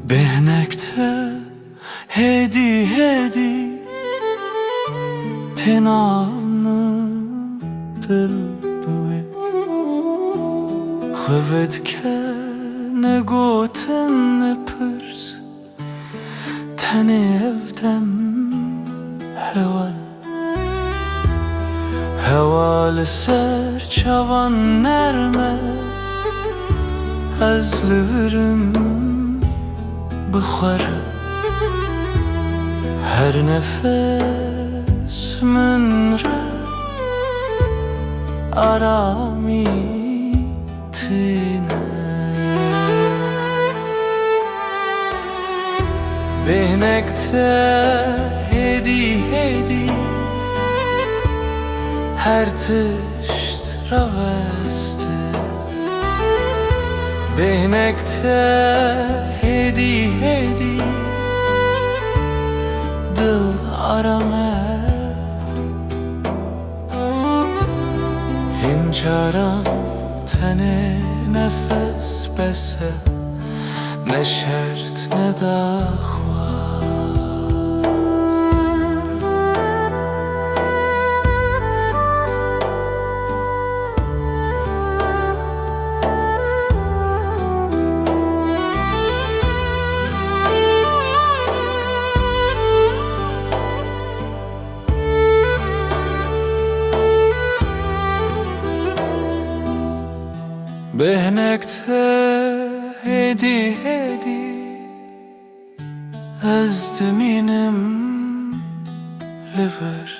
بهنكته هدي هدي تنام دل بوي خوفت که نگوتن نپرس تنفدم هوال سر çavan نرمه از لورم بخوره هر نفس من را آرامی تینه بهنکته هدی هدی her tişt raveste بهنکته هدی هدی دل arame هنجارم tene nefes bese ne şert ne dağva بهنکته هدی هدی از دمینم لور